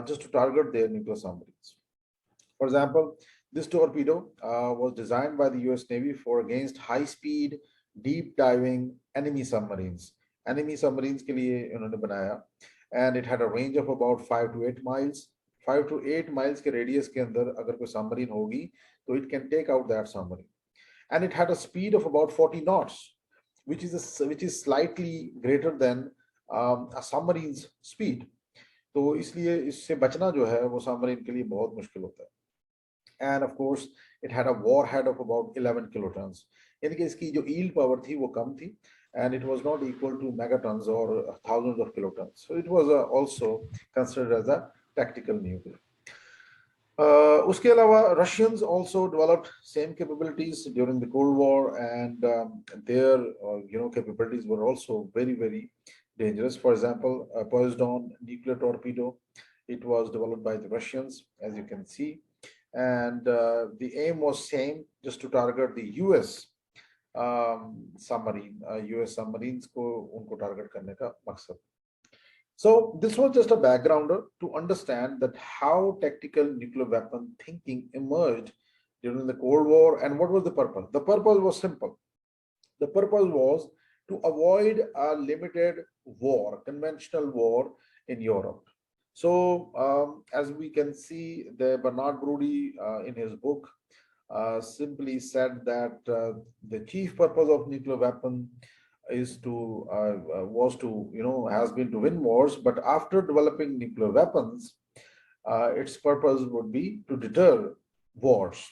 just to target their nuclear submarines. For example, this torpedo was designed by the US Navy for against high-speed, deep-diving enemy submarines. Enemy submarines के लिए इन्होंने बनाया, and it had a range of about 5 to 8 miles. 5 to 8 miles के radius के अंदर अगर कोई submarine होगी, तो it can take out that submarine. And it had a speed of about 40 knots, which is slightly greater than a submarine's speed. तो इसलिए इससे बचना जो है वो submarine के लिए बहुत मुश्किल होता है. And of course, it had a warhead of about 11 kilotons. यानी कि इसकी जो yield power थी वो कम थी, and it was not equal to megatons or thousands of kilotons. So it was also considered as a tactical nuke. उसके अलावा Russians also developed same capabilities during the Cold War, and their capabilities were also very, very dangerous. For example, Poseidon nuclear torpedo, it was developed by the Russians, as you can see. And the aim was same, just to target the US submarine, US submarines को उनको target करने का मकसद. So this was just a backgrounder to understand that how tactical nuclear weapon thinking emerged during the Cold War, and what was the purpose. The purpose was simple. The purpose was to avoid a limited war, conventional war in Europe. So as we can see, the Bernard Brody in his book simply said that the chief purpose of nuclear weapon is to has been to win wars, but after developing nuclear weapons, its purpose would be to deter wars.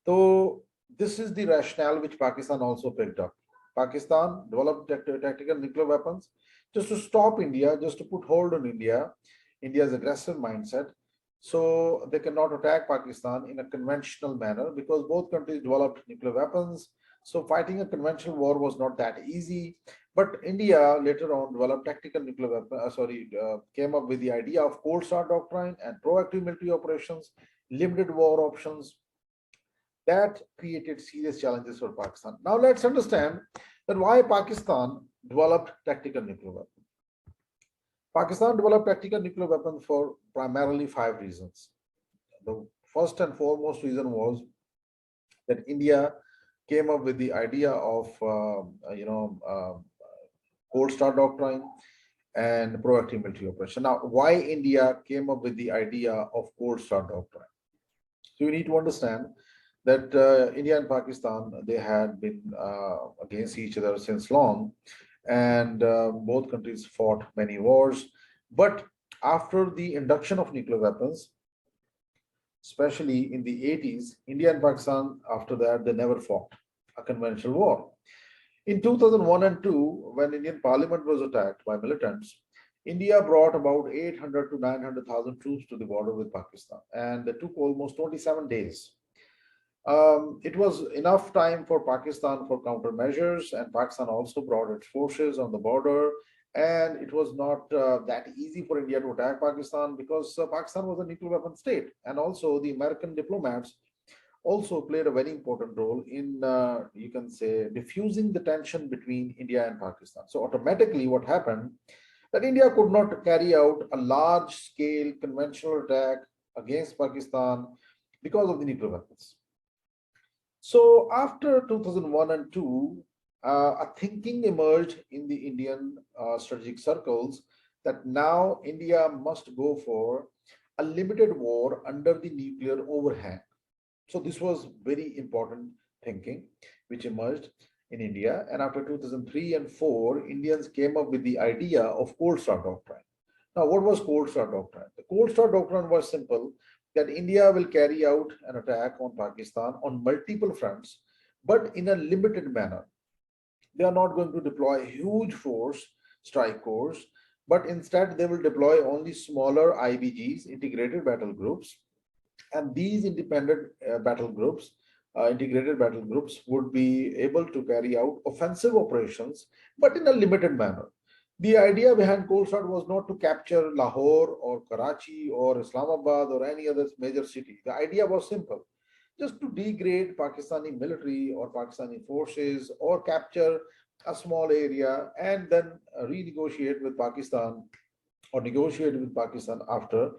So this is the rationale which Pakistan also picked up. Pakistan developed tactical nuclear weapons just to stop India, just to put hold on India's aggressive mindset, so they cannot attack Pakistan in a conventional manner, because both countries developed nuclear weapons. So fighting a conventional war was not that easy. But India later on developed tactical nuclear weapons, came up with the idea of cold start doctrine and proactive military operations, limited war options. That created serious challenges for Pakistan. Now let's understand that why Pakistan developed tactical nuclear weapons. Pakistan developed tactical nuclear weapons for primarily 5 reasons. The first and foremost reason was that India came up with the idea of cold start doctrine and proactive military operation. Now, why India came up with the idea of cold start doctrine? So you need to understand that India and Pakistan, they had been against each other since long, and both countries fought many wars. But after the induction of nuclear weapons, especially in the 80s, India and Pakistan, after that, they never fought a conventional war. In 2001 and 2, when Indian Parliament was attacked by militants, India brought about 800 to 900,000 troops to the border with Pakistan, and it took almost 27 days. It was enough time for Pakistan for countermeasures, and Pakistan also brought its forces on the border. And it was not that easy for India to attack Pakistan, because Pakistan was a nuclear weapon state. And also the American diplomats also played a very important role in, you can say, diffusing the tension between India and Pakistan. So automatically what happened, that India could not carry out a large scale conventional attack against Pakistan because of the nuclear weapons. So after 2001 and 2, a thinking emerged in the Indian strategic circles that now India must go for a limited war under the nuclear overhang. So this was very important thinking which emerged in India. And after 2003 and 4, Indians came up with the idea of cold start doctrine. Now, what was cold start doctrine? The cold start doctrine was simple, that India will carry out an attack on Pakistan on multiple fronts, but in a limited manner. They are not going to deploy huge force, strike corps, but instead they will deploy only smaller IBGs, integrated battle groups. And these independent battle groups, integrated battle groups, would be able to carry out offensive operations, but in a limited manner. The idea behind cold start was not to capture Lahore or Karachi or Islamabad or any other major city. The idea was simple, just to degrade Pakistani military or Pakistani forces, or capture a small area and then renegotiate with Pakistan or negotiate with Pakistan after